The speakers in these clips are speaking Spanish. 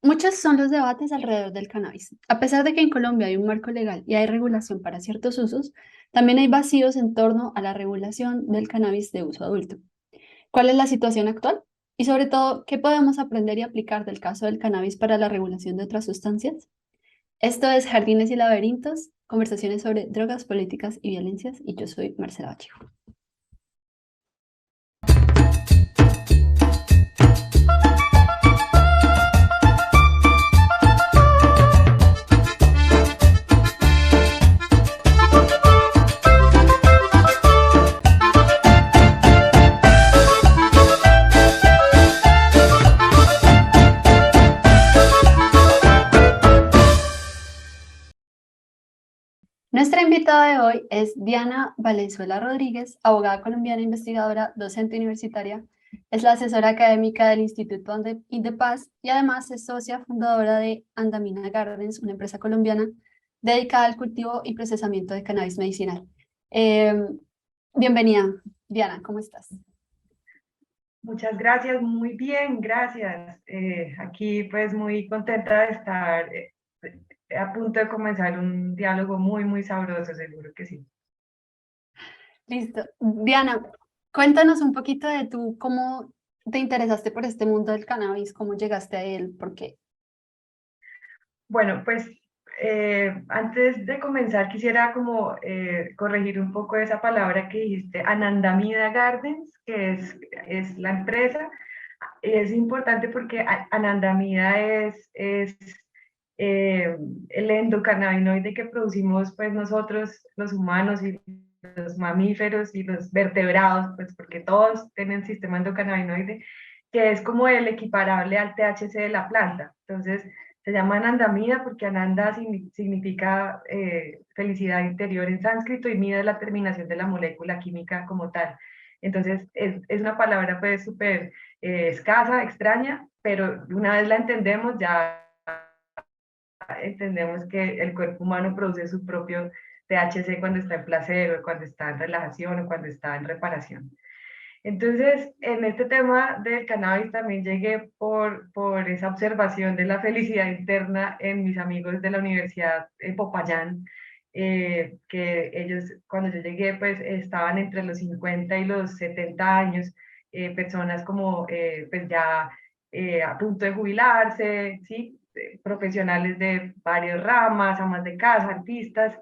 Muchos son los debates alrededor del cannabis. A pesar de que en Colombia hay un marco legal y hay regulación para ciertos usos, también hay vacíos en torno a la regulación del cannabis de uso adulto. ¿Cuál es la situación actual? Y sobre todo, ¿qué podemos aprender y aplicar del caso del cannabis para la regulación de otras sustancias? Esto es Jardines y Laberintos, conversaciones sobre drogas, políticas y violencias, y yo soy Marcela Bachijo. Nuestra invitada de hoy es Diana Valenzuela Rodríguez, abogada colombiana, investigadora, docente universitaria. Es la asesora académica del Instituto In the Paz y además es socia fundadora de Andamina Gardens, una empresa colombiana dedicada al cultivo y procesamiento de cannabis medicinal. Eh, Bienvenida, Diana, ¿cómo estás? Muchas gracias, muy bien, gracias. Aquí pues muy contenta de estar a punto de comenzar un diálogo muy, muy sabroso, seguro que sí. Listo. Diana, cuéntanos un poquito de tú, cómo te interesaste por este mundo del cannabis, cómo llegaste a él, por qué. Bueno, pues antes de comenzar quisiera como corregir un poco esa palabra que dijiste, Anandamida Gardens, que es la empresa. Es importante porque anandamida es el endocannabinoide que producimos pues nosotros, los humanos y los mamíferos y los vertebrados, pues porque todos tienen sistema endocannabinoide, que es como el equiparable al THC de la planta. Entonces, se llama anandamida porque ananda significa felicidad interior en sánscrito y mida es la terminación de la molécula química como tal. Entonces, es una palabra pues súper escasa, extraña, pero una vez la entendemos, ya entendemos que el cuerpo humano produce su propio THC cuando está en placer o cuando está en relajación o cuando está en reparación. Entonces, en este tema del cannabis también llegué por esa observación de la felicidad interna en mis amigos de la universidad en Popayán, que ellos cuando yo llegué pues estaban entre los 50 y los 70 años, personas como pues ya a punto de jubilarse, ¿sí? Profesionales de varias ramas, amas de casa, artistas,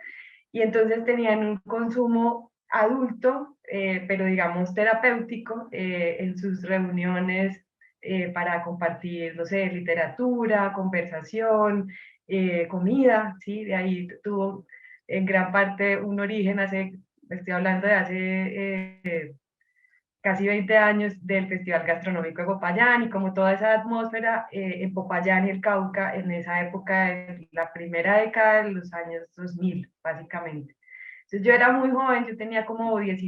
y entonces tenían un consumo adulto, pero digamos terapéutico, en sus reuniones para compartir, no sé, literatura, conversación, comida, ¿sí? De ahí tuvo en gran parte un origen estoy hablando de hace casi 20 años del Festival Gastronómico de Popayán y como toda esa atmósfera en Popayán y el Cauca en esa época, en la primera década de los años 2000, básicamente. Entonces yo era muy joven, yo tenía como 10,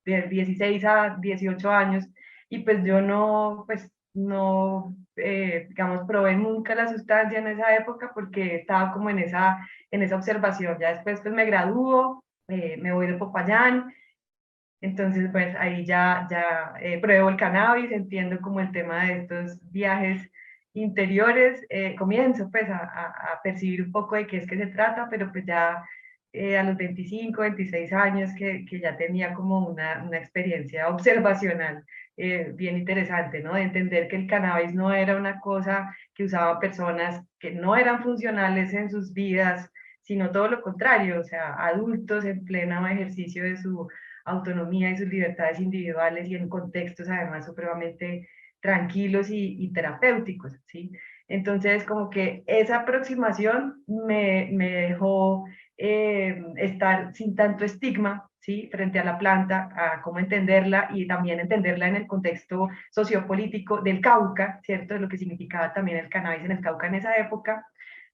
de 16 a 18 años y pues yo no, pues no, digamos, probé nunca la sustancia en esa época porque estaba como en esa observación. Ya después pues me gradúo, me voy de Popayán, entonces, pues ahí ya pruebo el cannabis, entiendo como el tema de estos viajes interiores, comienzo pues a percibir un poco de qué es que se trata, pero pues ya a los 25, 26 años que ya tenía como una experiencia observacional bien interesante, ¿no? De entender que el cannabis no era una cosa que usaban personas que no eran funcionales en sus vidas, sino todo lo contrario, o sea, adultos en pleno ejercicio de su autonomía y sus libertades individuales y en contextos además supremamente tranquilos y terapéuticos, ¿sí? Entonces, como que esa aproximación me dejó estar sin tanto estigma, ¿sí? Frente a la planta, a cómo entenderla y también entenderla en el contexto sociopolítico del Cauca, ¿cierto? Lo que significaba también el cannabis en el Cauca en esa época,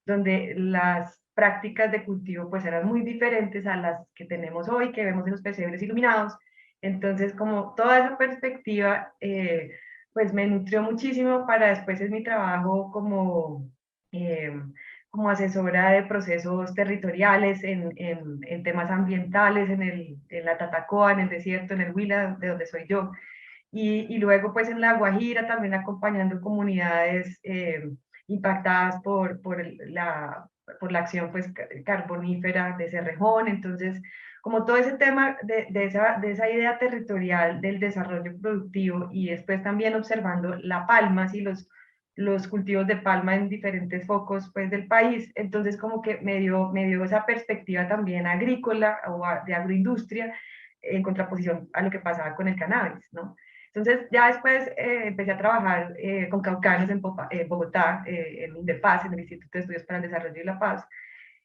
donde las prácticas de cultivo pues eran muy diferentes a las que tenemos hoy, que vemos en los pesebres iluminados. Entonces, como toda esa perspectiva, pues me nutrió muchísimo para después en mi trabajo eh, como asesora de procesos territoriales en temas ambientales, en la Tatacoa, en el desierto, en el Huila, de donde soy yo. Y luego pues en La Guajira también acompañando comunidades impactadas por la acción pues, carbonífera de Cerrejón. Entonces, como todo ese tema de esa idea territorial del desarrollo productivo y después también observando la palma, y los cultivos de palma en diferentes focos pues, del país, entonces como que me dio esa perspectiva también agrícola o de agroindustria en contraposición a lo que pasaba con el cannabis, ¿no? Entonces ya después empecé a trabajar con caucanos en Bogotá, en INDEPAZ, en el Instituto de Estudios para el Desarrollo y la Paz,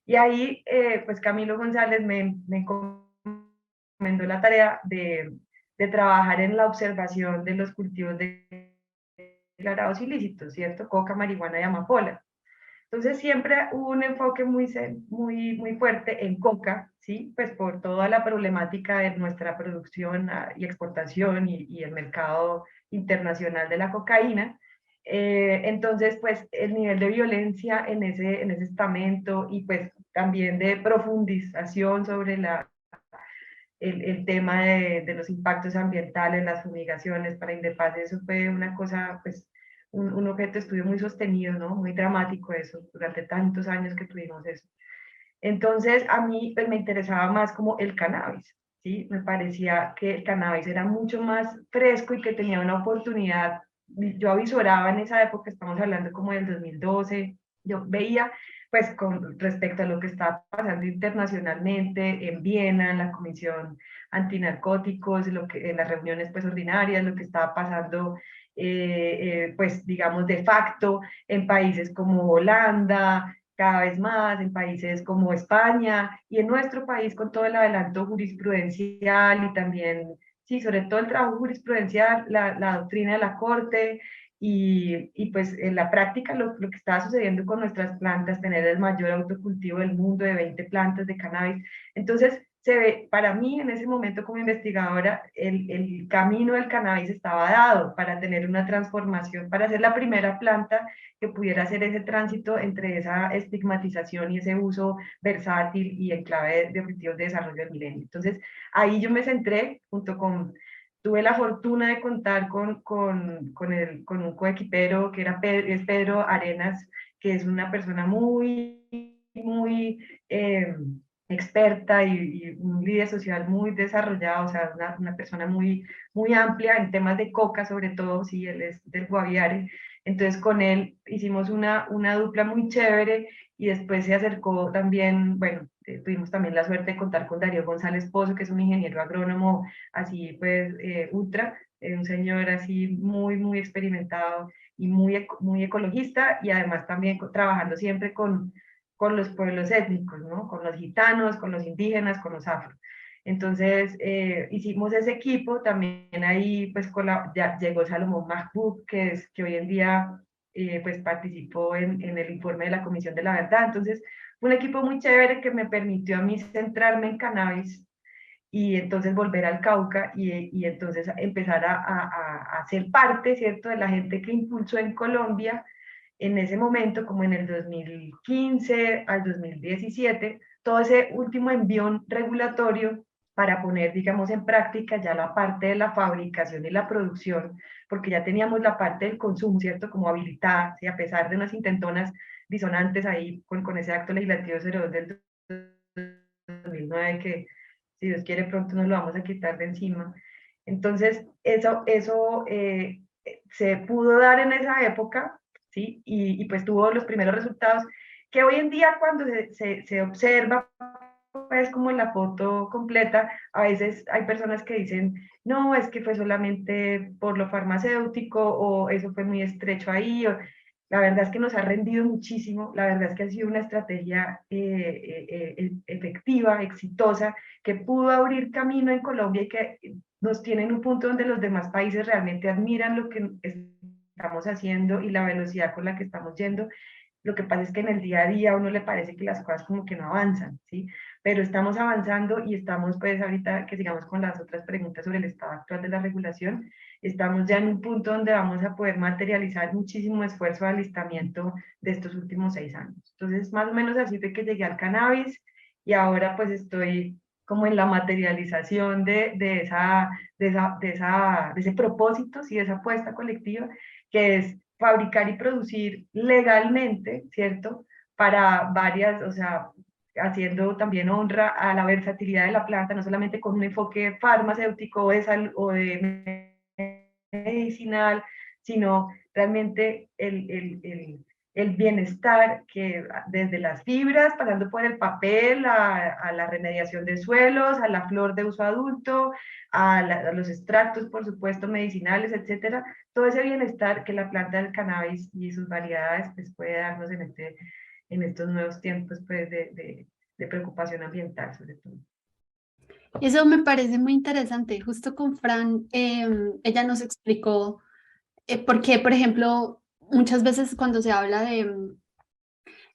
y ahí pues Camilo González me encomendó la tarea de trabajar en la observación de los cultivos declarados ilícitos, ¿cierto? Coca, marihuana y amapola. Entonces siempre hubo un enfoque muy fuerte en coca, ¿sí? Pues por toda la problemática de nuestra producción y exportación y el mercado internacional de la cocaína. Entonces, pues el nivel de violencia en ese estamento y pues también de profundización sobre el tema de los impactos ambientales, las fumigaciones para Indepaz, eso fue una cosa, pues, un objeto de estudio muy sostenido, ¿no? Muy dramático eso, durante tantos años que tuvimos eso. Entonces, a mí pues, me interesaba más como el cannabis, ¿sí? Me parecía que el cannabis era mucho más fresco y que tenía una oportunidad. Yo avisoraba en esa época, estamos hablando como del 2012, yo veía pues con respecto a lo que estaba pasando internacionalmente en Viena, en la Comisión Antinarcóticos, en las reuniones pues ordinarias, lo que estaba pasando pues digamos de facto en países como Holanda, cada vez más en países como España y en nuestro país con todo el adelanto jurisprudencial y también, sí, sobre todo el trabajo jurisprudencial, la doctrina de la Corte y pues en la práctica lo que estaba sucediendo con nuestras plantas, tener el mayor autocultivo del mundo de 20 plantas de cannabis. Entonces, se ve, para mí en ese momento como investigadora, el camino del cannabis estaba dado para tener una transformación, para ser la primera planta que pudiera hacer ese tránsito entre esa estigmatización y ese uso versátil y en clave de objetivos de desarrollo del milenio. Entonces, ahí yo me centré junto con, tuve la fortuna de contar con un coequipero que es Pedro Arenas, que es una persona muy experta y un líder social muy desarrollado, o sea, una persona muy amplia en temas de coca, sobre todo, si él es del Guaviare. Entonces con él hicimos una dupla muy chévere y después se acercó también, bueno, tuvimos también la suerte de contar con Darío González Pozo, que es un ingeniero agrónomo así pues ultra, un señor así muy experimentado y muy ecologista y además también trabajando siempre con los pueblos étnicos, ¿no? Con los gitanos, con los indígenas, con los afro. Entonces hicimos ese equipo, también ahí pues ya llegó Salomón Mahmoud, que hoy en día pues participó en el informe de la Comisión de la Verdad. Entonces fue un equipo muy chévere que me permitió a mí centrarme en cannabis y entonces volver al Cauca y entonces empezar a ser parte, ¿cierto?, de la gente que impulsó en Colombia en ese momento, como en el 2015 al 2017, todo ese último envión regulatorio para poner, digamos, en práctica ya la parte de la fabricación y la producción, porque ya teníamos la parte del consumo, ¿cierto?, como habilitada, ¿sí? A pesar de unas intentonas disonantes ahí con ese acto legislativo 02 del 2009 que si Dios quiere pronto nos lo vamos a quitar de encima. Entonces, eso se pudo dar en esa época, ¿sí? Y pues tuvo los primeros resultados que hoy en día cuando se observa pues como en la foto completa, a veces hay personas que dicen, no, es que fue solamente por lo farmacéutico o eso fue muy estrecho ahí, o, la verdad es que nos ha rendido muchísimo, la verdad es que ha sido una estrategia efectiva, exitosa, que pudo abrir camino en Colombia y que nos tiene en un punto donde los demás países realmente admiran lo que estamos haciendo y la velocidad con la que estamos yendo. Lo que pasa es que en el día a día a uno le parece que las cosas como que no avanzan, ¿sí? Pero estamos avanzando y estamos pues ahorita que sigamos con las otras preguntas sobre el estado actual de la regulación, estamos ya en un punto donde vamos a poder materializar muchísimo esfuerzo de alistamiento de estos últimos 6 años. Entonces, más o menos así fue que llegué al cannabis y ahora pues estoy como en la materialización de ese propósito, sí, de esa apuesta colectiva, que es fabricar y producir legalmente, ¿cierto? Para varias, o sea, haciendo también honra a la versatilidad de la planta, no solamente con un enfoque farmacéutico o de medicinal, sino realmente el bienestar que desde las fibras, pasando por el papel, a la remediación de suelos, a la flor de uso adulto, a los extractos, por supuesto, medicinales, etcétera, todo ese bienestar que la planta del cannabis y sus variedades pues, puede darnos en estos nuevos tiempos pues, de preocupación ambiental, sobre todo. Eso me parece muy interesante. Justo con Fran, ella nos explicó por qué, por ejemplo, muchas veces cuando se habla de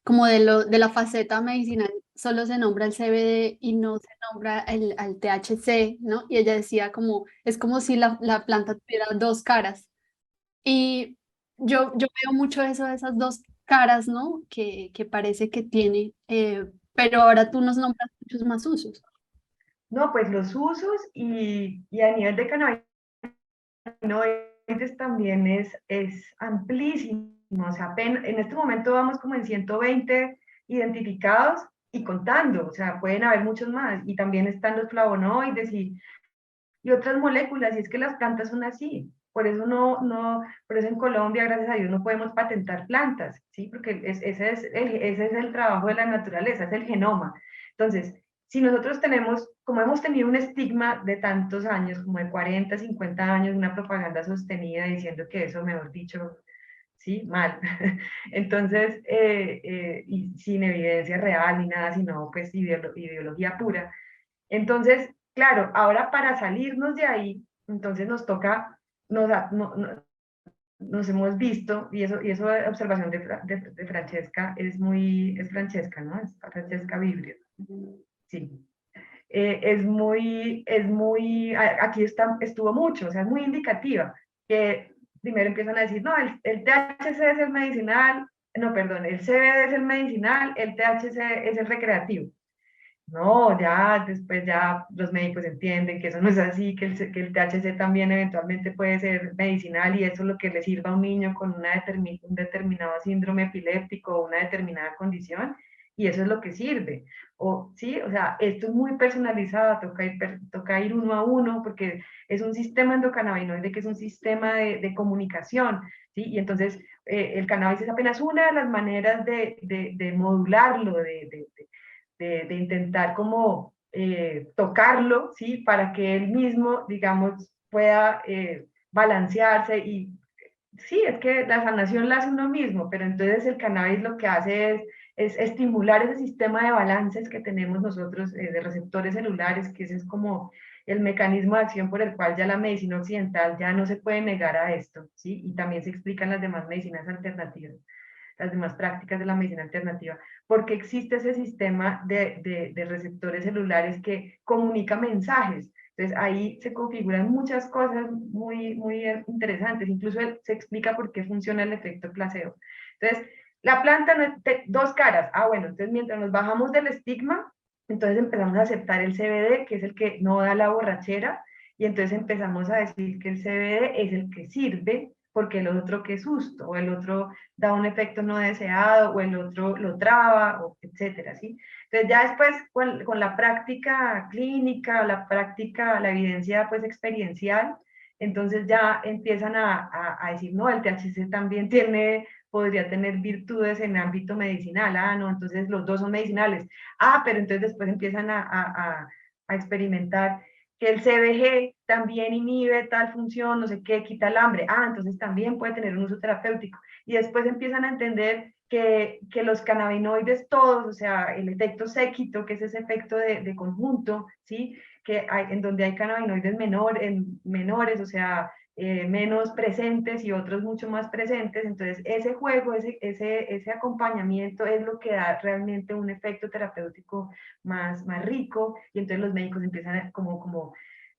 como de la faceta medicinal, solo se nombra el CBD y no se nombra al THC, ¿no? Y ella decía como, es como si la planta tuviera dos caras. Y yo veo mucho eso de esas dos caras, ¿no? Que parece que tiene, pero ahora tú nos nombras muchos más usos. No, pues los usos y a nivel de cannabinoides también es amplísimo. O sea, en este momento vamos como en 120 identificados y contando. O sea, pueden haber muchos más. Y también están los flavonoides y otras moléculas. Y es que las plantas son así. Por eso por eso en Colombia, gracias a Dios, no podemos patentar plantas, ¿sí? Porque ese es el trabajo de la naturaleza, es el genoma. Entonces, si nosotros tenemos, como hemos tenido un estigma de tantos años, como de 40, 50 años, una propaganda sostenida diciendo que eso, mejor dicho, sí, mal. Entonces, y sin evidencia real ni nada, sino pues ideología pura. Entonces, claro, ahora para salirnos de ahí, entonces nos toca, nos hemos visto, y eso de observación de Francesca es Francesca, ¿no? Es Francesca Vibrio, sí. Aquí estuvo mucho, o sea, es muy indicativa, que primero empiezan a decir, no, el THC es el medicinal, no, perdón, el CBD es el medicinal, el THC es el recreativo. No, ya después ya los médicos entienden que eso no es así, que el THC también eventualmente puede ser medicinal y eso es lo que le sirva a un niño con un determinado síndrome epiléptico o una determinada condición y eso es lo que sirve. O, sí, o sea, esto es muy personalizado, toca ir uno a uno porque es un sistema endocannabinoide que es un sistema de comunicación, ¿sí? Y entonces el cannabis es apenas una de las maneras de modularlo, de intentar como tocarlo, ¿sí? Para que él mismo, digamos, pueda balancearse y sí, es que la sanación la hace uno mismo, pero entonces el cannabis lo que hace es estimular ese sistema de balances que tenemos nosotros de receptores celulares, que ese es como el mecanismo de acción por el cual ya la medicina occidental ya no se puede negar a esto, ¿sí? Y también se explican las demás medicinas alternativas, las demás prácticas de la medicina alternativa, porque existe ese sistema de receptores celulares que comunica mensajes. Entonces ahí se configuran muchas cosas muy interesantes, incluso se explica por qué funciona el efecto placebo. Entonces, la planta no es dos caras. Ah, bueno, entonces mientras nos bajamos del estigma, entonces empezamos a aceptar el CBD, que es el que no da la borrachera, y entonces empezamos a decir que el CBD es el que sirve porque el otro que susto, o el otro da un efecto no deseado, o el otro lo traba, o etcétera, ¿sí? Entonces ya después con la práctica clínica, la evidencia pues experiencial, entonces ya empiezan a decir, no, el THC también podría tener virtudes en ámbito medicinal, ah, no, entonces los dos son medicinales, ah, pero entonces después empiezan a experimentar que el CBG también inhibe tal función, no sé qué, quita el hambre, ah, entonces también puede tener un uso terapéutico. Y después empiezan a entender que los cannabinoides todos, o sea, el efecto séquito, que es ese efecto de conjunto, ¿sí? En donde hay cannabinoides menores, o sea, menos presentes y otros mucho más presentes. Entonces, ese juego, ese acompañamiento es lo que da realmente un efecto terapéutico más rico. Y entonces los médicos empiezan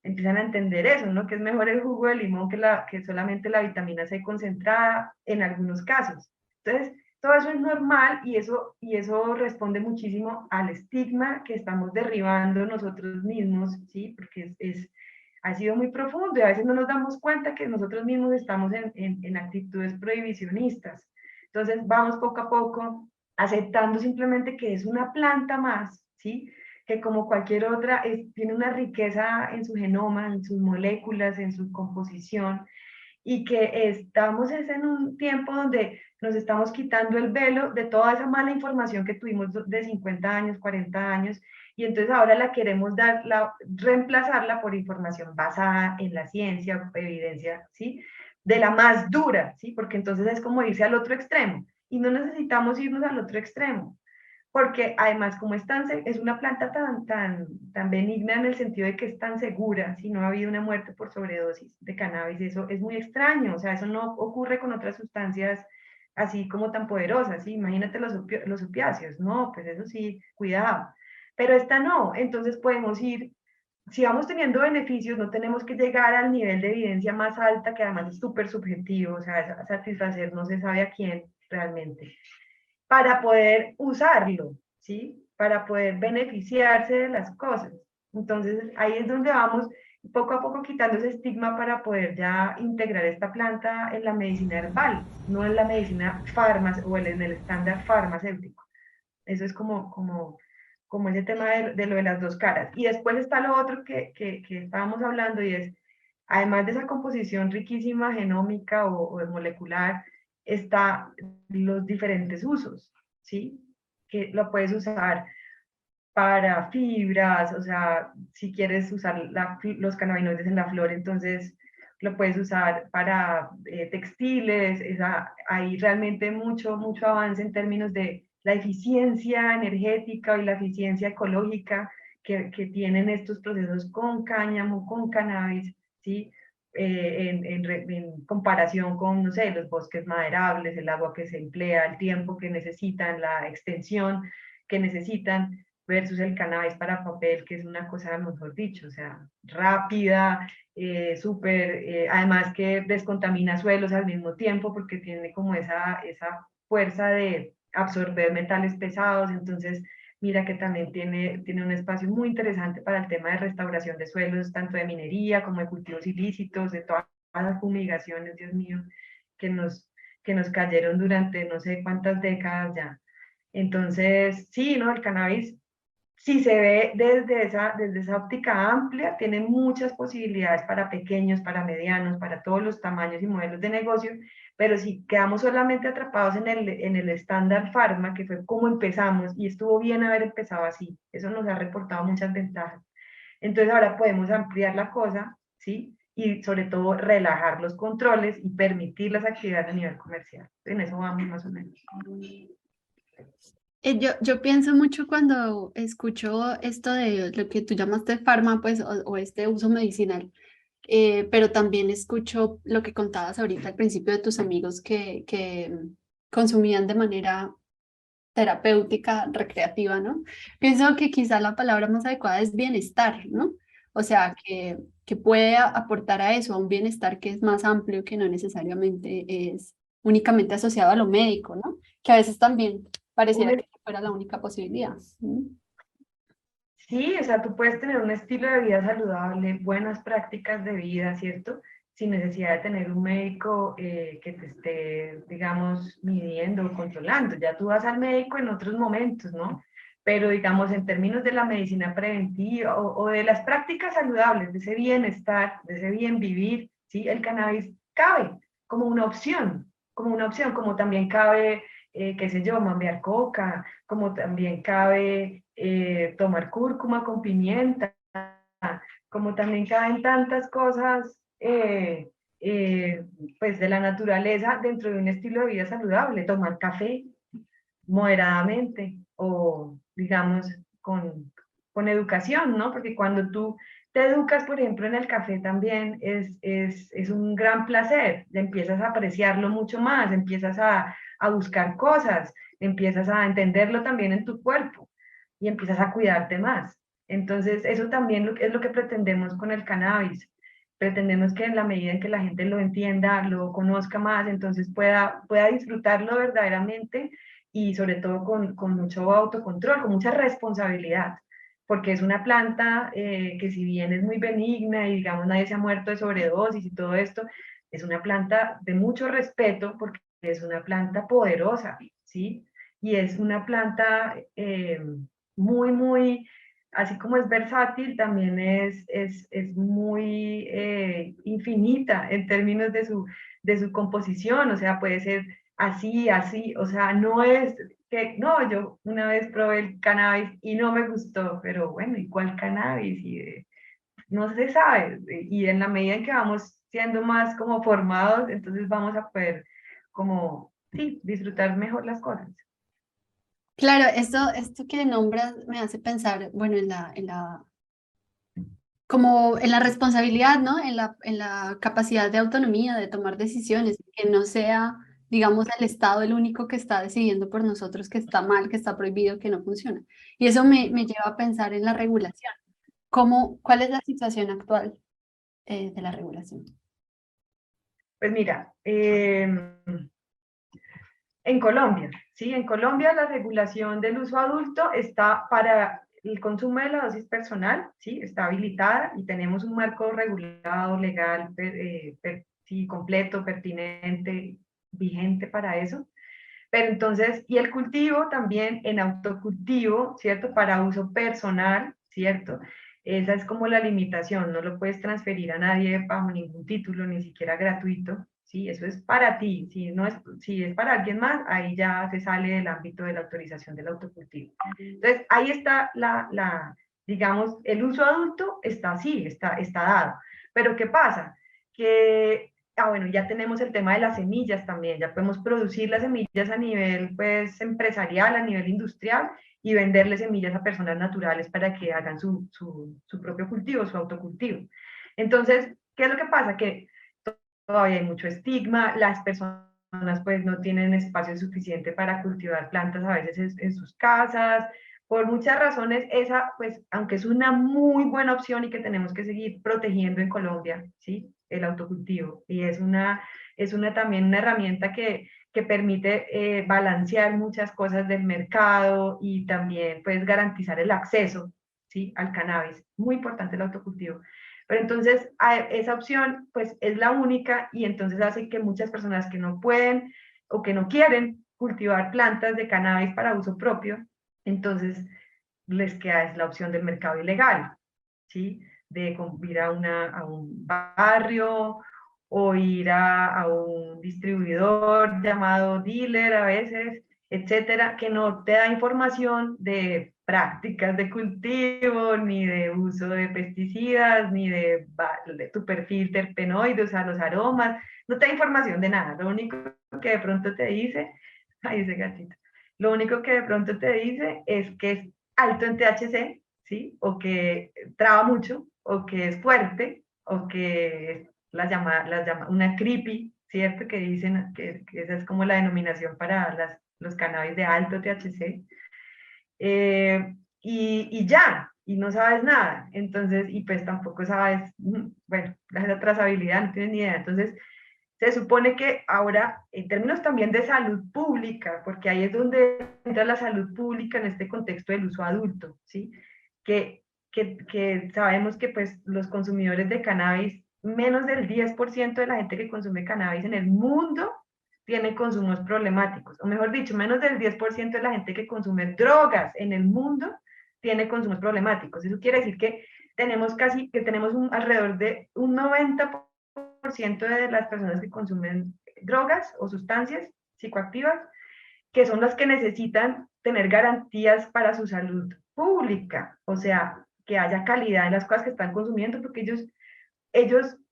empiezan a entender eso, ¿no? Que es mejor el jugo de limón que solamente la vitamina C concentrada en algunos casos. Entonces, todo eso es normal y eso responde muchísimo al estigma que estamos derribando nosotros mismos, ¿sí? Porque ha sido muy profundo y a veces no nos damos cuenta que nosotros mismos estamos en actitudes prohibicionistas. Entonces vamos poco a poco aceptando simplemente que es una planta más, ¿sí? Que como cualquier otra tiene una riqueza en su genoma, en sus moléculas, en su composición, y que estamos en un tiempo donde nos estamos quitando el velo de toda esa mala información que tuvimos de 50 años, 40 años, y entonces ahora la queremos reemplazarla por información basada en la ciencia, evidencia, ¿sí? De la más dura, ¿sí? Porque entonces es como irse al otro extremo, y no necesitamos irnos al otro extremo, porque además como es una planta tan benigna en el sentido de que es tan segura, si no ha habido una muerte por sobredosis de cannabis, eso es muy extraño, o sea, eso no ocurre con otras sustancias así como tan poderosas, ¿sí? Imagínate los opiáceos, no, pues eso sí, cuidado, pero esta no, entonces podemos ir, si vamos teniendo beneficios, no tenemos que llegar al nivel de evidencia más alta, que además es súper subjetivo, o sea, satisfacer no se sabe a quién realmente para poder usarlo, ¿sí? Para poder beneficiarse de las cosas. Entonces, ahí es donde vamos poco a poco quitando ese estigma para poder ya integrar esta planta en la medicina herbal, no en la medicina farmacéutica o en el estándar farmacéutico. Eso es como ese tema de lo de las dos caras. Y después está lo otro que estábamos hablando y es, además de esa composición riquísima genómica o molecular, está los diferentes usos, ¿sí? Que lo puedes usar para fibras, o sea, si quieres usar los cannabinoides en la flor, entonces lo puedes usar para textiles, hay realmente mucho avance en términos de la eficiencia energética y la eficiencia ecológica que tienen estos procesos con cáñamo, con cannabis, ¿sí? En comparación con, no sé, los bosques maderables, el agua que se emplea, el tiempo que necesitan, la extensión que necesitan versus el cannabis para papel, que es una cosa, mejor dicho, o sea, rápida, súper, además que descontamina suelos al mismo tiempo porque tiene como esa fuerza de absorber metales pesados, entonces mira que también tiene un espacio muy interesante para el tema de restauración de suelos, tanto de minería como de cultivos ilícitos, de todas las fumigaciones, Dios mío, que nos, que nos cayeron durante no sé cuántas décadas ya. Entonces, sí, ¿no? El cannabis, si se ve desde esa óptica amplia, tiene muchas posibilidades para pequeños, para medianos, para todos los tamaños y modelos de negocio, pero si quedamos solamente atrapados en el estándar farma, que fue como empezamos, y estuvo bien haber empezado así, eso nos ha reportado muchas ventajas. Entonces ahora podemos ampliar la cosa, ¿sí? Y sobre todo relajar los controles y permitir las actividades a nivel comercial. En eso vamos más o menos. Yo pienso mucho cuando escucho esto de lo que tú llamaste farma, pues, o este uso medicinal, pero también escucho lo que contabas ahorita al principio de tus amigos que consumían de manera terapéutica, recreativa, ¿no? Pienso que quizá la palabra más adecuada es bienestar, ¿no? O sea, que puede aportar a eso, a un bienestar que es más amplio, que no necesariamente es únicamente asociado a lo médico, ¿no? Que a veces también pareciera que fuera la única posibilidad. ¿Mm? Sí, o sea, tú puedes tener un estilo de vida saludable, buenas prácticas de vida, ¿cierto? Sin necesidad de tener un médico que te esté, digamos, midiendo o controlando. Ya tú vas al médico en otros momentos, ¿no? Pero, digamos, en términos de la medicina preventiva o de las prácticas saludables, de ese bienestar, de ese bien vivir, ¿sí? El cannabis cabe como una opción, como también cabe, qué sé yo, mambear coca, como también cabe tomar cúrcuma con pimienta, como también caben tantas cosas eh, pues de la naturaleza dentro de un estilo de vida saludable, tomar café moderadamente o digamos con educación, ¿no? Porque cuando tú te educas, por ejemplo, en el café también es un gran placer, empiezas a apreciarlo mucho más, empiezas a buscar cosas, empiezas a entenderlo también en tu cuerpo y empiezas a cuidarte más. Entonces, eso también es lo que pretendemos con el cannabis. Pretendemos que en la medida en que la gente lo entienda, lo conozca más, entonces pueda disfrutarlo verdaderamente y sobre todo con mucho autocontrol, con mucha responsabilidad, porque es una planta que si bien es muy benigna y digamos nadie se ha muerto de sobredosis y todo esto, es una planta de mucho respeto porque es una planta poderosa, ¿sí? Y es una planta muy, así como es versátil, también es muy infinita en términos de su composición, o sea, puede ser así, o sea, no es que, no, yo una vez probé el cannabis y no me gustó, pero bueno, ¿y cuál cannabis? No se sabe, y en la medida en que vamos siendo más como formados, entonces vamos a poder como, sí, disfrutar mejor las cosas. Claro, esto que nombras me hace pensar, bueno, como en la responsabilidad, ¿no? En la capacidad de autonomía, de tomar decisiones, que no sea, digamos, el Estado el único que está decidiendo por nosotros que está mal, que está prohibido, que no funciona. Y eso me lleva a pensar en la regulación. ¿Cuál es la situación actual de la regulación? Pues mira, en Colombia, ¿sí? En Colombia la regulación del uso adulto está para el consumo de la dosis personal, ¿sí? Está habilitada y tenemos un marco regulado, legal, sí, completo, pertinente, vigente para eso. Pero entonces, y el cultivo también en autocultivo, ¿cierto? Para uso personal, ¿cierto? Esa es como la limitación, no lo puedes transferir a nadie bajo ningún título, ni siquiera gratuito, ¿sí? Eso es para ti, si es para alguien más, ahí ya se sale del ámbito de la autorización del autocultivo. Entonces, ahí está digamos, el uso adulto está así, está dado. Pero ¿qué pasa? Que bueno, ya tenemos el tema de las semillas también, ya podemos producir las semillas a nivel pues empresarial, a nivel industrial y venderle semillas a personas naturales para que hagan su propio cultivo, su autocultivo. Entonces, ¿qué es lo que pasa? Que todavía hay mucho estigma, las personas pues no tienen espacio suficiente para cultivar plantas a veces en sus casas, por muchas razones esa pues aunque es una muy buena opción y que tenemos que seguir protegiendo en Colombia, ¿sí? El autocultivo y es una también una herramienta que permite balancear muchas cosas del mercado y también pues garantizar el acceso, ¿sí? Al cannabis, muy importante el autocultivo. Pero entonces esa opción pues es la única y entonces hace que muchas personas que no pueden o que no quieren cultivar plantas de cannabis para uso propio, entonces les queda es la opción del mercado ilegal, ¿sí? De ir a un barrio o ir a un distribuidor llamado dealer a veces, etcétera, que no te da información de prácticas de cultivo, ni de uso de pesticidas, ni de tu perfil terpenoide, o sea, los aromas, no te da información de nada. Lo único que de pronto te dice, ay, ese gatito, lo único que de pronto te dice es que es alto en THC, ¿sí? O que traba mucho, o que es fuerte, o que es una creepy, ¿cierto? Que dicen que esa es como la denominación para los cannabis de alto THC. Y ya, y no sabes nada. Entonces, y pues tampoco sabes, bueno, la trazabilidad, no tienes ni idea. Entonces, se supone que ahora, en términos también de salud pública, porque ahí es donde entra la salud pública en este contexto del uso adulto, ¿sí? Que sabemos que pues los consumidores de cannabis, menos del 10% de la gente que consume cannabis en el mundo tiene consumos problemáticos, o mejor dicho, menos del 10% de la gente que consume drogas en el mundo tiene consumos problemáticos. Eso quiere decir que tenemos alrededor de un 90% de las personas que consumen drogas o sustancias psicoactivas, que son las que necesitan tener garantías para su salud pública, o sea, que haya calidad en las cosas que están consumiendo, porque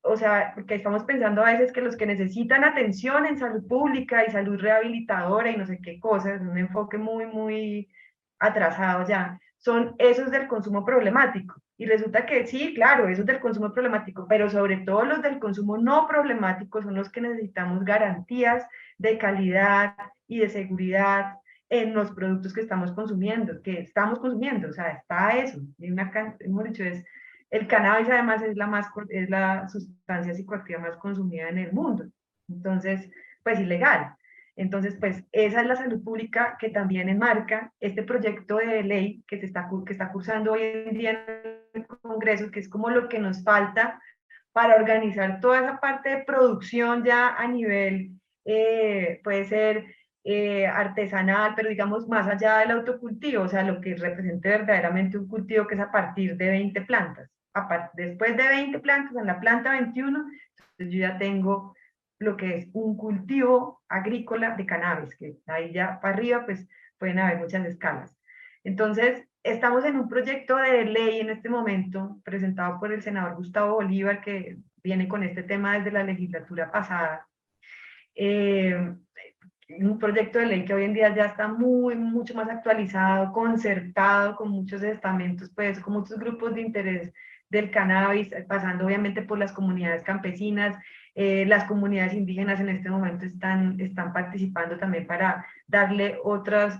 o sea, porque estamos pensando a veces que los que necesitan atención en salud pública y salud rehabilitadora y no sé qué cosas, un enfoque muy atrasado ya, son esos del consumo problemático. Y resulta que sí, claro, esos del consumo problemático, pero sobre todo los del consumo no problemático son los que necesitamos garantías de calidad y de seguridad en los productos que estamos consumiendo, o sea, está eso, y hemos dicho, el cannabis además es la sustancia psicoactiva más consumida en el mundo, entonces, pues ilegal. Entonces, pues esa es la salud pública que también enmarca este proyecto de ley que está cursando hoy en día en el Congreso, que es como lo que nos falta para organizar toda esa parte de producción ya a nivel, puede ser artesanal, pero digamos más allá del autocultivo, o sea, lo que represente verdaderamente un cultivo que es a partir de 20 plantas. Después de 20 plantas, en la planta 21, entonces yo ya tengo lo que es un cultivo agrícola de cannabis, que ahí ya para arriba pues pueden haber muchas escalas. Entonces, estamos en un proyecto de ley en este momento, presentado por el senador Gustavo Bolívar, que viene con este tema desde la legislatura pasada. Un proyecto de ley que hoy en día ya está mucho más actualizado, concertado con muchos estamentos, pues, con muchos grupos de interés del cannabis, pasando obviamente por las comunidades campesinas. Las comunidades indígenas en este momento están participando también para darle otras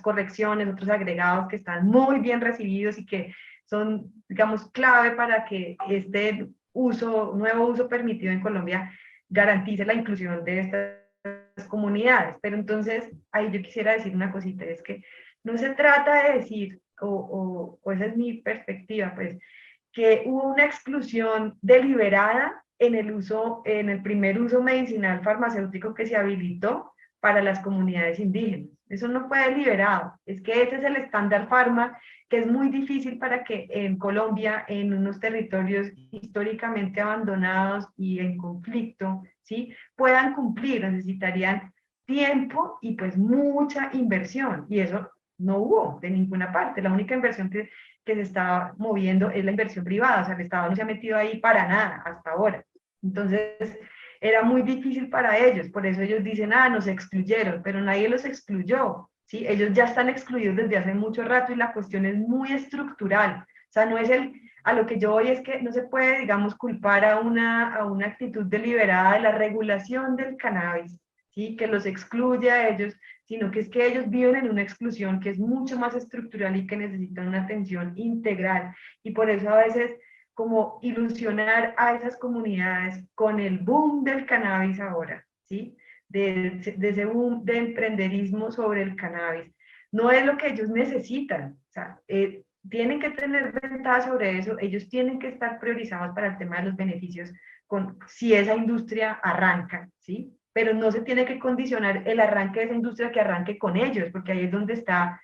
correcciones, otros agregados que están muy bien recibidos y que son, digamos, clave para que este nuevo uso permitido en Colombia garantice la inclusión de estas comunidades. Pero entonces, ahí yo quisiera decir una cosita, es que no se trata de decir, o esa es mi perspectiva, pues, que hubo una exclusión deliberada en el primer uso medicinal farmacéutico que se habilitó para las comunidades indígenas. Eso no fue deliberado, es que ese es el estándar farma, que es muy difícil para que en Colombia, en unos territorios históricamente abandonados y en conflicto, ¿sí?, puedan cumplir. Necesitarían tiempo y pues mucha inversión, y eso no hubo de ninguna parte. La única inversión que se está moviendo es la inversión privada, o sea, el Estado no se ha metido ahí para nada hasta ahora. Entonces, era muy difícil para ellos, por eso ellos dicen, nos excluyeron, pero nadie los excluyó, ¿sí? Ellos ya están excluidos desde hace mucho rato y la cuestión es muy estructural, o sea, no es a lo que yo voy es que no se puede, digamos, culpar a una actitud deliberada de la regulación del cannabis, ¿sí?, que los excluye a ellos, sino que es que ellos viven en una exclusión que es mucho más estructural y que necesitan una atención integral, y por eso a veces como ilusionar a esas comunidades con el boom del cannabis ahora, ¿sí?, de ese boom de emprenderismo sobre el cannabis, no es lo que ellos necesitan. O sea, tienen que tener ventaja sobre eso, ellos tienen que estar priorizados para el tema de los beneficios si esa industria arranca, ¿sí? Pero no se tiene que condicionar el arranque de esa industria que arranque con ellos, porque ahí es donde está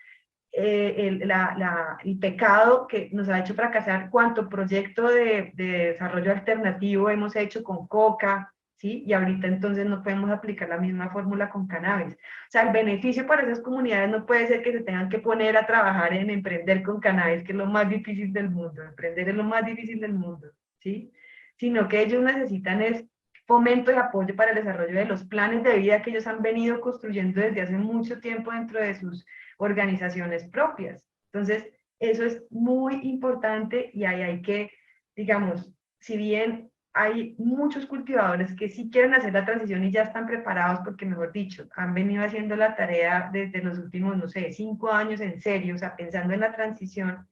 el pecado que nos ha hecho fracasar. Cuánto proyecto de desarrollo alternativo hemos hecho con coca, ¿sí? Y ahorita entonces no podemos aplicar la misma fórmula con cannabis. O sea, el beneficio para esas comunidades no puede ser que se tengan que poner a trabajar en emprender con cannabis, que es lo más difícil del mundo. Emprender es lo más difícil del mundo, ¿sí? Sino que ellos necesitan es fomento y apoyo para el desarrollo de los planes de vida que ellos han venido construyendo desde hace mucho tiempo dentro de sus organizaciones propias. Entonces, eso es muy importante y ahí hay que, digamos, si bien hay muchos cultivadores que sí quieren hacer la transición y ya están preparados porque, mejor dicho, han venido haciendo la tarea desde los últimos, no sé, 5 años en serio, o sea, pensando en la transición,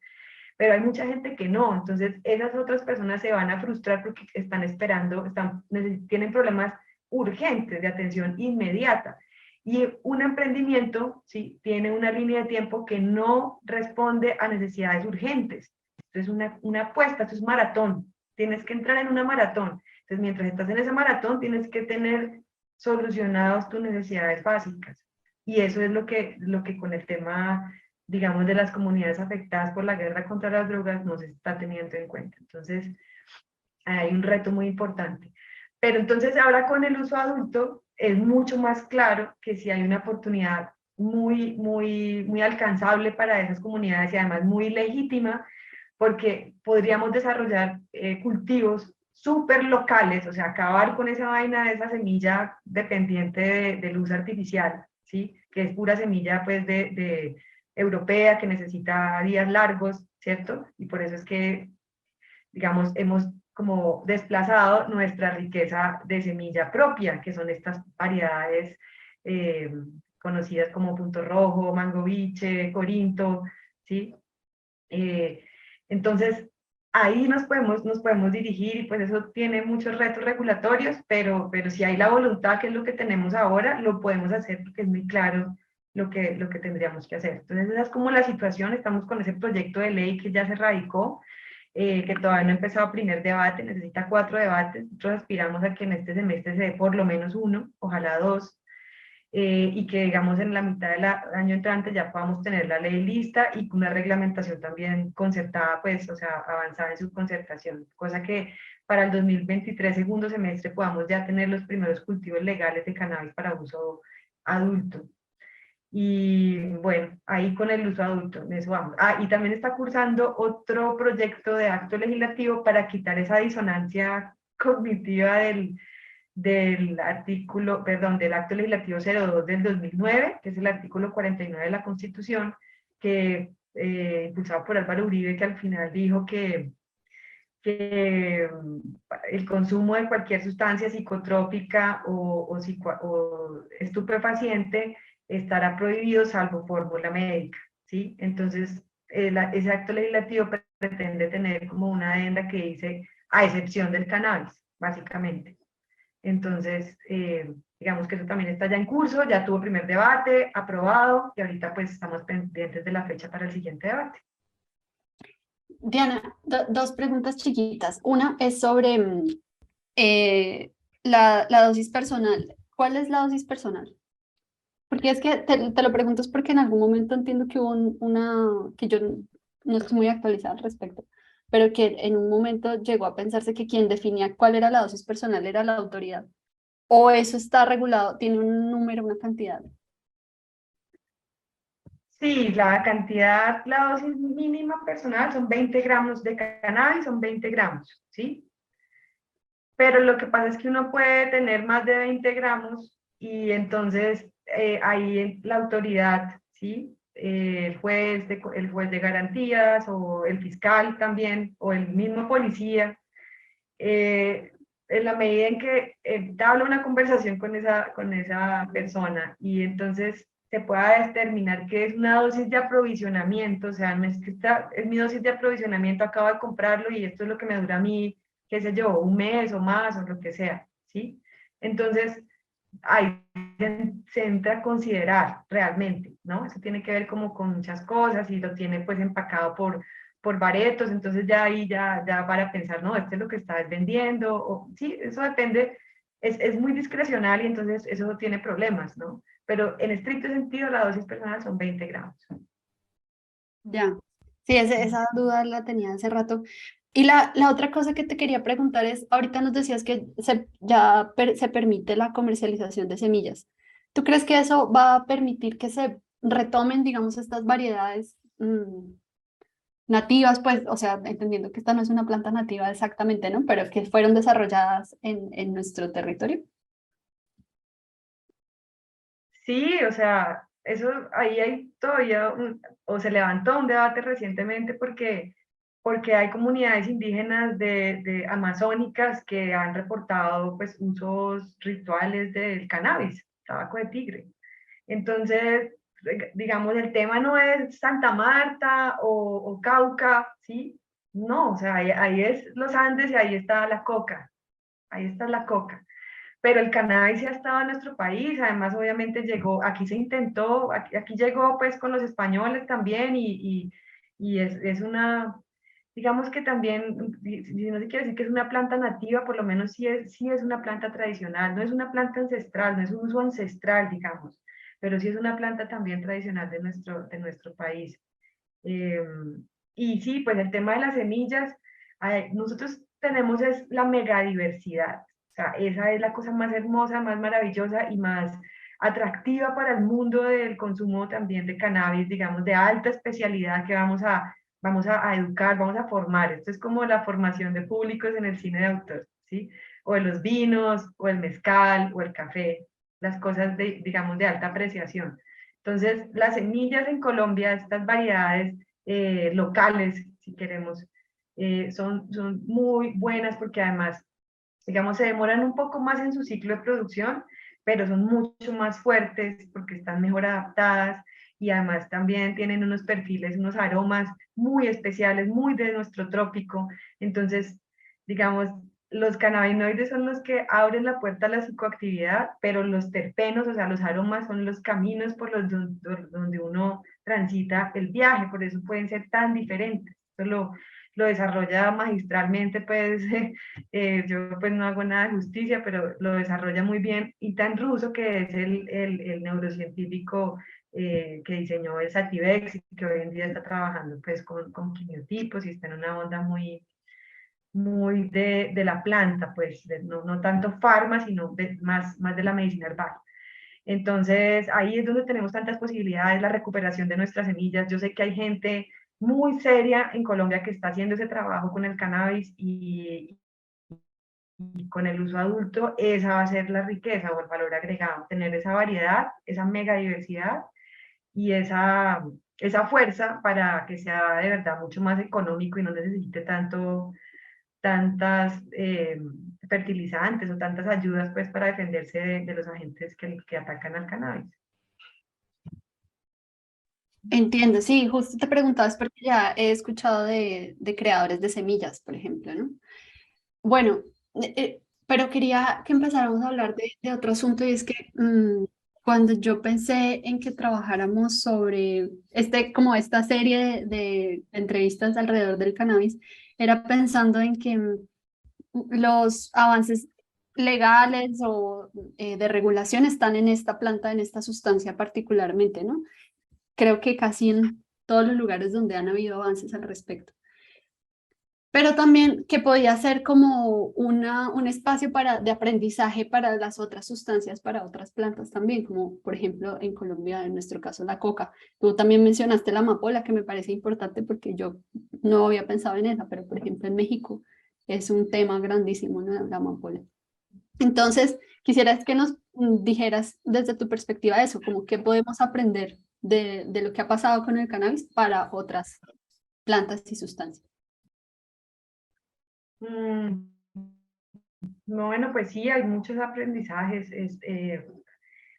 pero hay mucha gente que no. Entonces esas otras personas se van a frustrar porque están esperando, tienen problemas urgentes de atención inmediata. Y un emprendimiento, ¿sí?, tiene una línea de tiempo que no responde a necesidades urgentes. Esto es una apuesta, esto es maratón. Tienes que entrar en una maratón. Entonces, mientras estás en esa maratón, tienes que tener solucionadas tus necesidades básicas. Y eso es lo que con el tema, digamos, de las comunidades afectadas por la guerra contra las drogas no se está teniendo en cuenta. Entonces, hay un reto muy importante. Pero entonces ahora con el uso adulto es mucho más claro que sí hay una oportunidad muy alcanzable para esas comunidades y además muy legítima, porque podríamos desarrollar cultivos súper locales, o sea, acabar con esa vaina de esa semilla dependiente de luz artificial, ¿sí?, que es pura semilla pues de europea que necesita días largos, ¿cierto? Y por eso es que, digamos, hemos como desplazado nuestra riqueza de semilla propia, que son estas variedades conocidas como Punto Rojo, Mango Biche, Corinto, ¿sí? Entonces, ahí nos podemos dirigir y pues eso tiene muchos retos regulatorios, pero si hay la voluntad, que es lo que tenemos ahora, lo podemos hacer porque es muy claro lo que tendríamos que hacer. Entonces esa es como la situación, estamos con ese proyecto de ley que ya se radicó, que todavía no ha empezado primer debate, necesita 4 debates, nosotros aspiramos a que en este semestre se dé por lo menos 1, ojalá 2, y que digamos en la mitad del año entrante ya podamos tener la ley lista y una reglamentación también concertada, pues, o sea, avanzada en su concertación, cosa que para el 2023 segundo semestre podamos ya tener los primeros cultivos legales de cannabis para uso adulto. Y bueno, ahí con el uso adulto, en eso vamos. Ah, y también está cursando otro proyecto de acto legislativo para quitar esa disonancia cognitiva del artículo, perdón, del acto legislativo 02 del 2009, que es el artículo 49 de la Constitución, que impulsado por Álvaro Uribe, que al final dijo que el consumo de cualquier sustancia psicotrópica o estupefaciente estará prohibido salvo fórmula médica, ¿sí? Entonces, ese acto legislativo pretende tener como una adenda que dice, a excepción del cannabis, básicamente. Entonces, digamos que eso también está ya en curso, ya tuvo primer debate, aprobado, y ahorita pues estamos pendientes de la fecha para el siguiente debate. Diana, dos preguntas chiquitas. Una es sobre la dosis personal. ¿Cuál es la dosis personal? Porque es que te lo pregunto es porque en algún momento entiendo que hubo que yo no estoy muy actualizada al respecto, pero que en un momento llegó a pensarse que quien definía cuál era la dosis personal era la autoridad. O eso está regulado, tiene un número, una cantidad. Sí, la cantidad, la dosis mínima personal son 20 gramos de cannabis, son 20 gramos, ¿sí? Pero lo que pasa es que uno puede tener más de 20 gramos y entonces ahí la autoridad, ¿sí? El juez de garantías o el fiscal también, o el mismo policía, eh, en la medida en que habla una conversación con esa persona y entonces se pueda determinar que es una dosis de aprovisionamiento, o sea, no es que es mi dosis de aprovisionamiento, acabo de comprarlo y esto es lo que me dura a mí, qué sé yo, un mes o más o lo que sea, ¿sí? Entonces, ahí se entra a considerar realmente, ¿no? Eso tiene que ver como con muchas cosas y lo tiene pues empacado por baretos, entonces ya ahí ya para pensar, no, este es lo que estás vendiendo, o sí, eso depende, es muy discrecional y entonces eso tiene problemas, ¿no? Pero en estricto sentido la dosis personal son 20 gramos. Ya. Sí, esa duda la tenía hace rato. Y la otra cosa que te quería preguntar es, ahorita nos decías que se permite la comercialización de semillas. ¿Tú crees que eso va a permitir que se retomen, digamos, estas variedades nativas, pues, o sea, entendiendo que esta no es una planta nativa exactamente, ¿no? Pero que fueron desarrolladas en nuestro territorio? Sí, o sea, eso ahí hay todavía, o se levantó un debate recientemente porque hay comunidades indígenas de amazónicas que han reportado pues usos rituales del cannabis, tabaco de tigre. Entonces, digamos, el tema no es Santa Marta o Cauca, ¿sí? No, o sea, ahí es los Andes y ahí está la coca, ahí está la coca. Pero el cannabis ya estaba en nuestro país, además obviamente llegó, aquí se intentó, aquí llegó pues con los españoles también y es una, digamos que también, si no se quiere decir que es una planta nativa, por lo menos sí es una planta tradicional, no es una planta ancestral, no es un uso ancestral, digamos, pero sí es una planta también tradicional de nuestro país. Eh, y sí, pues el tema de las semillas, nosotros tenemos es la megadiversidad, o sea, esa es la cosa más hermosa, más maravillosa y más atractiva para el mundo del consumo también de cannabis, digamos, de alta especialidad que vamos a educar, vamos a formar. Esto es como la formación de públicos en el cine de autor, ¿sí? O de los vinos, o el mezcal, o el café, las cosas de, digamos, de alta apreciación. Entonces, las semillas en Colombia, estas variedades locales, si queremos, son muy buenas porque además, digamos, se demoran un poco más en su ciclo de producción, pero son mucho más fuertes porque están mejor adaptadas y además también tienen unos perfiles, unos aromas muy especiales, muy de nuestro trópico. Entonces, digamos, los cannabinoides son los que abren la puerta a la psicoactividad, pero los terpenos, o sea, los aromas son los caminos por los donde uno transita el viaje, por eso pueden ser tan diferentes. Eso lo desarrolla magistralmente, pues yo pues no hago nada de justicia, pero lo desarrolla muy bien Itan Russo, que es el neurocientífico que diseñó el Sativex y que hoy en día está trabajando pues con quimiotipos y está en una onda muy de la planta, pues no tanto farma, sino más de la medicina herbal. Entonces, ahí es donde tenemos tantas posibilidades, la recuperación de nuestras semillas. Yo sé que hay gente muy seria en Colombia que está haciendo ese trabajo con el cannabis y con el uso adulto, esa va a ser la riqueza o el valor agregado, tener esa variedad, esa mega diversidad y esa fuerza para que sea de verdad mucho más económico y no necesite tantas fertilizantes o tantas ayudas pues para defenderse de los agentes que atacan al cannabis. Entiendo, sí, justo te preguntabas porque ya he escuchado de creadores de semillas, por ejemplo, ¿no? Bueno, pero quería que empezáramos a hablar de otro asunto y es que cuando yo pensé en que trabajáramos sobre como esta serie de entrevistas alrededor del cannabis, era pensando en que los avances legales o de regulación están en esta planta, en esta sustancia particularmente, ¿no? Creo que casi en todos los lugares donde han habido avances al respecto. Pero también que podía ser como un espacio de aprendizaje para las otras sustancias, para otras plantas también, como por ejemplo en Colombia, en nuestro caso, la coca. Tú también mencionaste la amapola, que me parece importante porque yo no había pensado en esa, pero por ejemplo en México es un tema grandísimo, ¿no? La amapola. Entonces, quisiera que nos dijeras desde tu perspectiva eso, como qué podemos aprender de lo que ha pasado con el cannabis para otras plantas y sustancias. Mm, no, bueno, pues sí, hay muchos aprendizajes.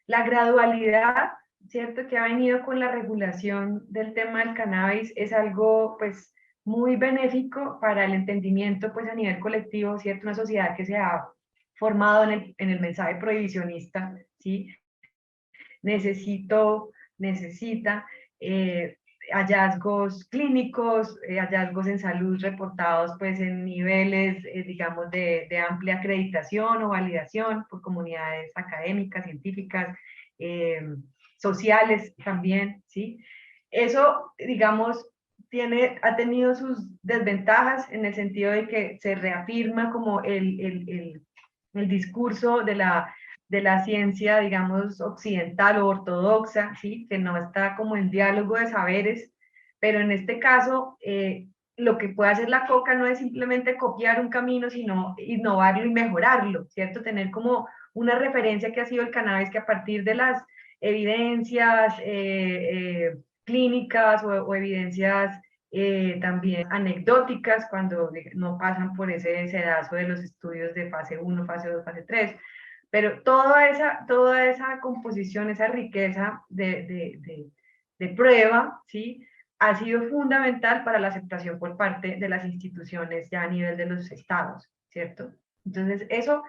La gradualidad, ¿cierto? Que ha venido con la regulación del tema del cannabis es algo, pues, muy benéfico para el entendimiento, pues, a nivel colectivo, ¿cierto? Una sociedad que se ha formado en el mensaje prohibicionista, ¿sí? Necesita hallazgos clínicos, hallazgos en salud reportados pues en niveles, digamos, de amplia acreditación o validación por comunidades académicas, científicas, eh, sociales también, ¿sí? Eso, digamos, ha tenido sus desventajas en el sentido de que se reafirma como el discurso de la ciencia, digamos, occidental o ortodoxa, ¿sí? Que no está como en diálogo de saberes, pero en este caso, lo que puede hacer la coca no es simplemente copiar un camino, sino innovarlo y mejorarlo, ¿cierto? Tener como una referencia que ha sido el cannabis, que a partir de las evidencias clínicas o evidencias también anecdóticas, cuando no pasan por ese sedazo de los estudios de fase 1, fase 2, fase 3, pero toda esa composición, esa riqueza de prueba, ¿sí? Ha sido fundamental para la aceptación por parte de las instituciones ya a nivel de los estados, ¿cierto? Entonces, eso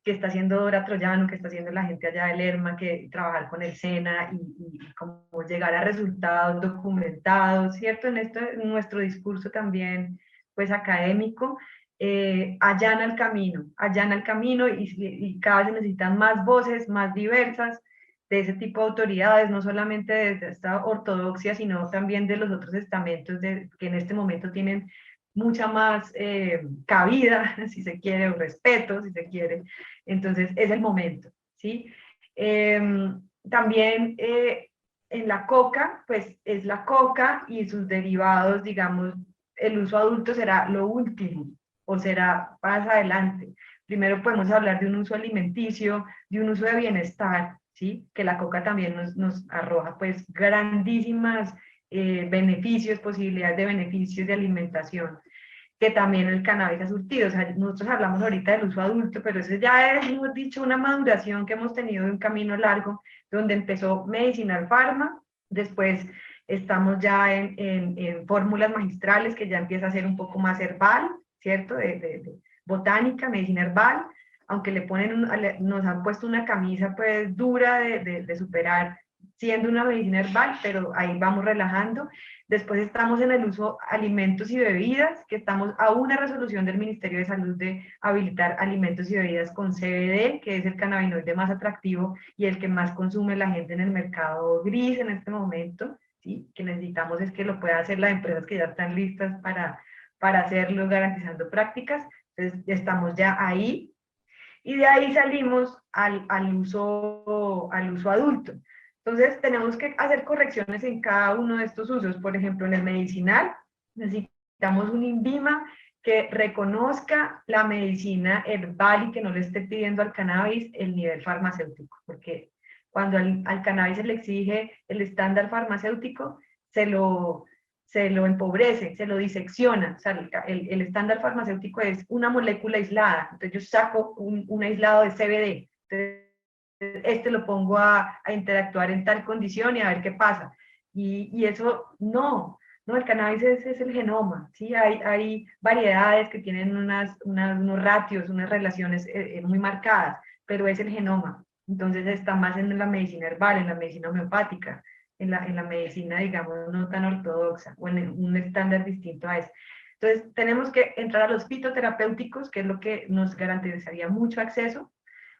que está haciendo Dora Troyano, que está haciendo la gente allá de Lerma, que trabajar con el SENA y cómo llegar a resultados documentados, ¿cierto? En nuestro discurso también, pues académico, allana el camino y cada vez se necesitan más voces, más diversas de ese tipo de autoridades, no solamente de esta ortodoxia, sino también de los otros estamentos que en este momento tienen mucha más cabida, si se quiere, o respeto, si se quiere. Entonces, es el momento, ¿sí? También en la coca, pues es la coca y sus derivados, digamos, el uso adulto será lo último o será más adelante. Primero podemos hablar de un uso alimenticio, de un uso de bienestar, ¿sí? Que la coca también nos arroja pues grandísimas beneficios, posibilidades de beneficios de alimentación que también el cannabis ha surtido. O sea, nosotros hablamos ahorita del uso adulto, pero eso ya es, hemos dicho, una maduración que hemos tenido de un camino largo, donde empezó medicinal farma, Después estamos ya en fórmulas magistrales, que ya empieza a ser un poco más herbal, ¿cierto? De botánica, medicina herbal, aunque nos han puesto una camisa pues dura de superar siendo una medicina herbal, pero ahí vamos relajando. Después estamos en el uso alimentos y bebidas, que estamos a una resolución del Ministerio de Salud de habilitar alimentos y bebidas con CBD, que es el cannabinoide más atractivo y el que más consume la gente en el mercado gris en este momento, ¿sí? Que necesitamos es que lo pueda hacer las empresas que ya están listas para hacerlo, garantizando prácticas. Entonces, estamos ya ahí. Y de ahí salimos al uso adulto. Entonces, tenemos que hacer correcciones en cada uno de estos usos. Por ejemplo, en el medicinal, necesitamos un INVIMA que reconozca la medicina herbal y que no le esté pidiendo al cannabis el nivel farmacéutico, porque cuando al cannabis se le exige el estándar farmacéutico, se lo, se lo empobrece, se lo disecciona. O sea, el estándar farmacéutico es una molécula aislada. Entonces yo saco un aislado de CBD. Entonces, este lo pongo a interactuar en tal condición y a ver qué pasa. Y eso no, el cannabis es el genoma, ¿sí? Hay variedades que tienen unos ratios, unas relaciones muy marcadas, pero es el genoma. Entonces está más en la medicina herbal, en la medicina homeopática, en la medicina, digamos, no tan ortodoxa, o en un estándar distinto a eso. Entonces, tenemos que entrar a los fitoterapéuticos, que es lo que nos garantizaría mucho acceso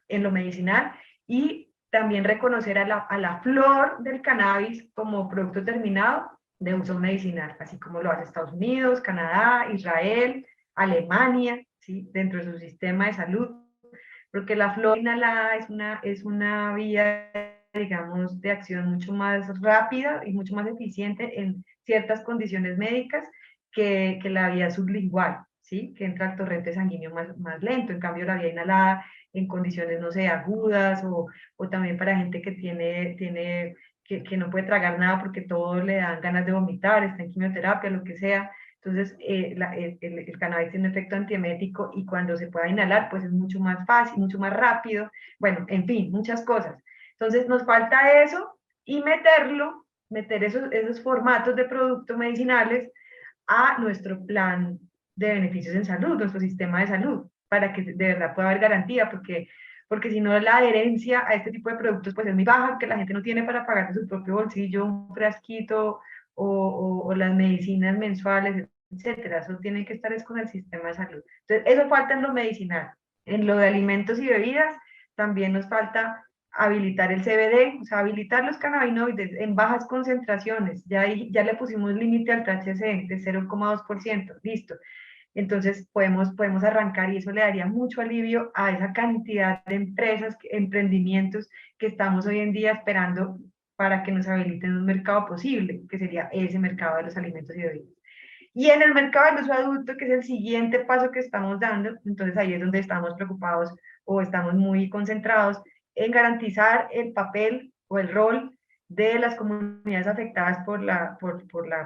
en lo medicinal, y también reconocer a la flor del cannabis como producto terminado de uso medicinal, así como lo hace Estados Unidos, Canadá, Israel, Alemania, ¿sí? Dentro de su sistema de salud, porque la flor inhalada es una vía, digamos, de acción mucho más rápida y mucho más eficiente en ciertas condiciones médicas que la vía sublingual, ¿sí? Que entra al torrente sanguíneo más lento. En cambio, la vía inhalada en condiciones, no sé, agudas o también para gente que que no puede tragar nada porque todo le dan ganas de vomitar, está en quimioterapia, lo que sea. Entonces, el cannabis tiene un efecto antiemético y cuando se pueda inhalar, pues es mucho más fácil, mucho más rápido. Bueno, en fin, muchas cosas. Entonces, nos falta eso y meter esos formatos de productos medicinales a nuestro plan de beneficios en salud, nuestro sistema de salud, para que de verdad pueda haber garantía, porque si no la adherencia a este tipo de productos pues es muy baja, que la gente no tiene para pagar de su propio bolsillo un frasquito o las medicinas mensuales, etcétera. Eso tiene que estar es con el sistema de salud. Entonces, eso falta en lo medicinal. En lo de alimentos y bebidas, también nos falta habilitar el CBD, o sea, habilitar los cannabinoides en bajas concentraciones. Ya le pusimos límite al THC de 0,2%, listo. Entonces podemos arrancar y eso le daría mucho alivio a esa cantidad de empresas, emprendimientos que estamos hoy en día esperando para que nos habiliten un mercado posible, que sería ese mercado de los alimentos y bebidas. Y en el mercado del uso adulto, que es el siguiente paso que estamos dando, entonces ahí es donde estamos preocupados o estamos muy concentrados en garantizar el papel o el rol de las comunidades afectadas por la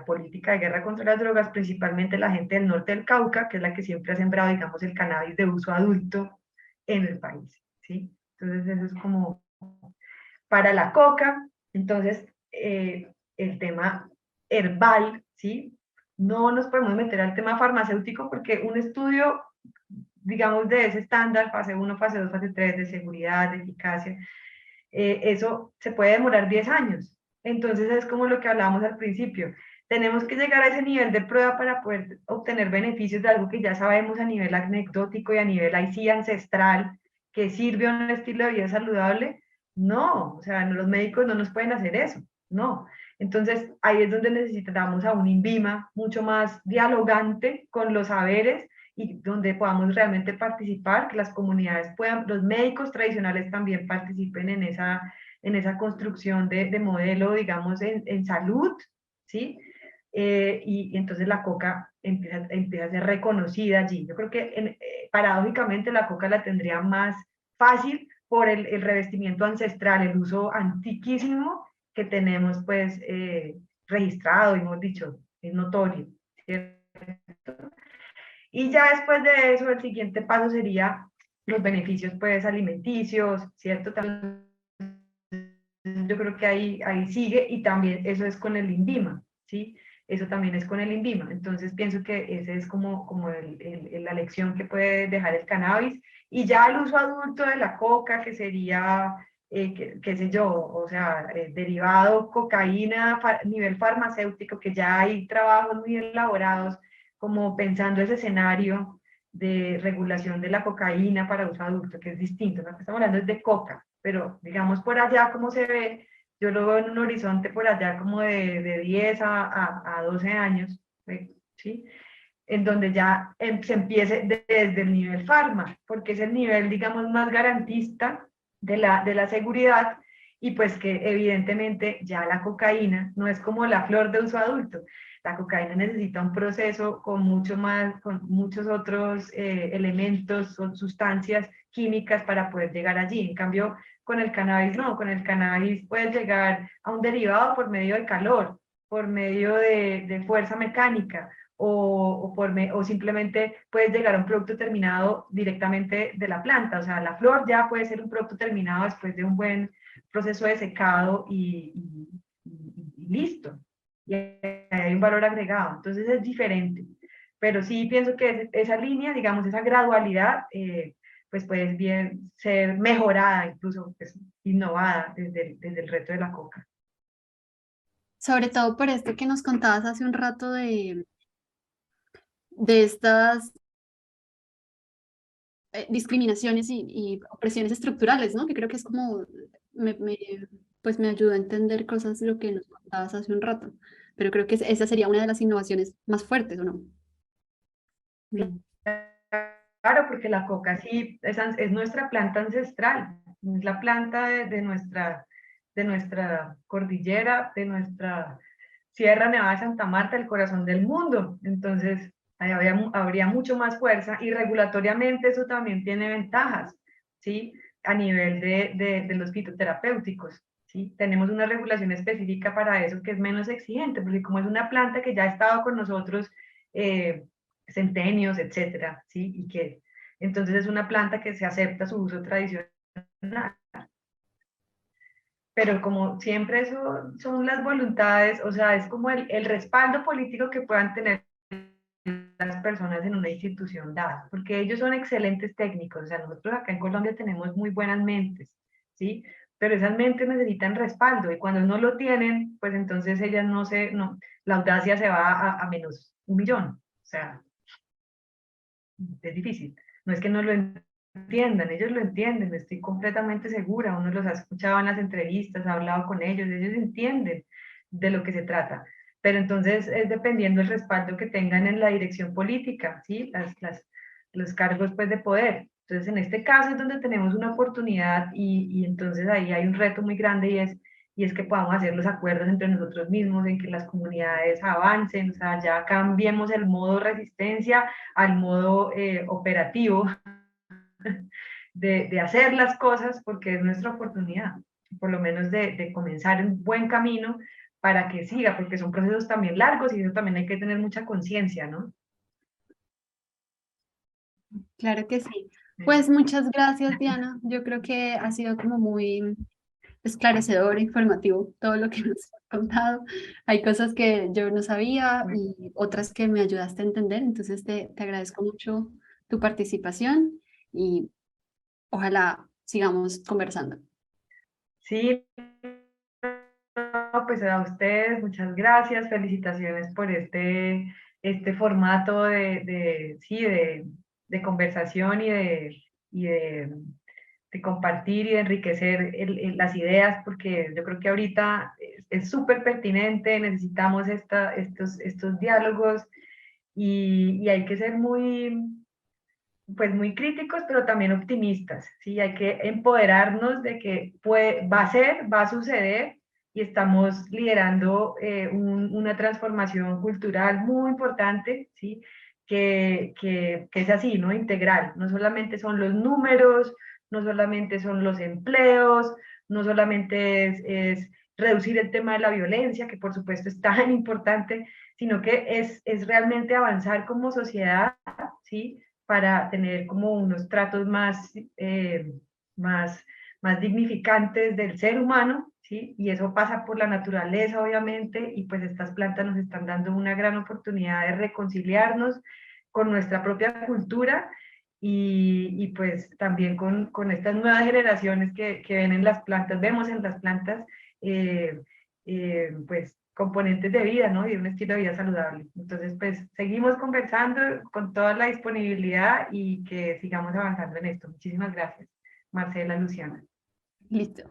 política de guerra contra las drogas, principalmente la gente del norte del Cauca, que es la que siempre ha sembrado, digamos, el cannabis de uso adulto en el país, ¿sí? Entonces eso es como para la coca. Entonces, el tema herbal, ¿sí? No nos podemos meter al tema farmacéutico porque un estudio, digamos, de ese estándar, fase 1, fase 2, fase 3, de seguridad, de eficacia, eso se puede demorar 10 años. Entonces es como lo que hablábamos al principio. Tenemos que llegar a ese nivel de prueba para poder obtener beneficios de algo que ya sabemos a nivel anecdótico y a nivel ahí sí ancestral, que sirve a un estilo de vida saludable. No, o sea, los médicos no nos pueden hacer eso, no. Entonces ahí es donde necesitamos a un INVIMA mucho más dialogante con los saberes y donde podamos realmente participar, que las comunidades puedan, los médicos tradicionales también participen en esa construcción de modelo, digamos, en salud, ¿sí? Y entonces la coca empieza a ser reconocida allí. Yo creo que paradójicamente la coca la tendría más fácil por el revestimiento ancestral, el uso antiquísimo que tenemos pues registrado, hemos dicho, es notorio, ¿cierto? Y ya después de eso, el siguiente paso sería los beneficios pues alimenticios, ¿cierto? También yo creo que ahí sigue, y también eso es con el INVIMA, ¿sí? Eso también es con el INVIMA. Entonces pienso que esa es como la lección que puede dejar el cannabis. Y ya el uso adulto de la coca, que sería, qué sé yo, o sea, derivado cocaína, nivel farmacéutico, que ya hay trabajos muy elaborados, como pensando ese escenario de regulación de la cocaína para uso adulto, que es distinto, ¿no? Estamos hablando de coca, pero digamos por allá cómo se ve, yo lo veo en un horizonte por allá como de 10 a 12 años, ¿sí? En donde ya se empiece desde el nivel farma, porque es el nivel, digamos, más garantista de la seguridad, y pues que evidentemente ya la cocaína no es como la flor de uso adulto. La cocaína necesita un proceso con mucho más, con muchos otros elementos o sustancias químicas para poder llegar allí. En cambio, con el cannabis no, con el cannabis puedes llegar a un derivado por medio de calor, por medio de fuerza mecánica, o simplemente puedes llegar a un producto terminado directamente de la planta. O sea, la flor ya puede ser un producto terminado después de un buen proceso de secado y listo. Y hay un valor agregado. Entonces es diferente. Pero sí pienso que esa línea, digamos, esa gradualidad, pues puede bien ser mejorada, incluso pues, innovada desde el reto de la coca. Sobre todo por esto que nos contabas hace un rato de estas discriminaciones y opresiones estructurales, ¿no? Que creo que es como, pues me ayuda a entender cosas lo que nos contabas hace un rato, pero creo que esa sería una de las innovaciones más fuertes, ¿o no? Mm. Claro, porque la coca sí es nuestra planta ancestral, es la planta de nuestra cordillera, de nuestra Sierra Nevada de Santa Marta, el corazón del mundo. Entonces, ahí habría mucho más fuerza, y regulatoriamente eso también tiene ventajas, ¿sí? A nivel de los fitoterapéuticos, ¿sí? Tenemos una regulación específica para eso que es menos exigente, porque como es una planta que ya ha estado con nosotros centenios, etcétera, ¿sí? Y que entonces es una planta que se acepta su uso tradicional. Pero como siempre eso son las voluntades, o sea, es como el respaldo político que puedan tener las personas en una institución dada, porque ellos son excelentes técnicos. O sea, nosotros acá en Colombia tenemos muy buenas mentes, ¿sí? Pero esas mentes necesitan respaldo, y cuando no lo tienen, pues entonces ellas no, la audacia se va a menos 1.000.000. O sea, es difícil. No es que no lo entiendan, ellos lo entienden, estoy completamente segura. Uno los ha escuchado en las entrevistas, ha hablado con ellos entienden de lo que se trata. Pero entonces es dependiendo del respaldo que tengan en la dirección política, ¿sí? Los cargos pues de poder. Entonces en este caso es donde tenemos una oportunidad, y entonces ahí hay un reto muy grande, y es que podamos hacer los acuerdos entre nosotros mismos, en que las comunidades avancen, o sea, ya cambiemos el modo resistencia al modo operativo de hacer las cosas, porque es nuestra oportunidad, por lo menos de comenzar un buen camino para que siga, porque son procesos también largos, y eso también hay que tener mucha conciencia, ¿no? Claro que sí. Pues muchas gracias, Diana. Yo creo que ha sido como muy esclarecedor e informativo todo lo que nos has contado. Hay cosas que yo no sabía y otras que me ayudaste a entender, entonces te agradezco mucho tu participación y ojalá sigamos conversando. Sí, pues a ustedes muchas gracias, felicitaciones por este formato sí, de conversación y de compartir y de enriquecer las ideas, porque yo creo que ahorita es súper pertinente, necesitamos estos diálogos, y hay que ser pues muy críticos, pero también optimistas, ¿sí? Hay que empoderarnos de que va a suceder, y estamos liderando una transformación cultural muy importante, ¿sí? Que es así, ¿no? Integral. No solamente son los números, no solamente son los empleos, no solamente es reducir el tema de la violencia, que por supuesto es tan importante, sino que es realmente avanzar como sociedad, ¿sí? Para tener como unos tratos más, más dignificantes del ser humano, ¿sí? Y eso pasa por la naturaleza, obviamente, y pues estas plantas nos están dando una gran oportunidad de reconciliarnos con nuestra propia cultura y pues también con estas nuevas generaciones que ven en las plantas, vemos en las plantas, eh, pues componentes de vida, ¿no? Y un estilo de vida saludable. Entonces, pues seguimos conversando con toda la disponibilidad y que sigamos avanzando en esto. Muchísimas gracias, Marcela, Luciana. Listo.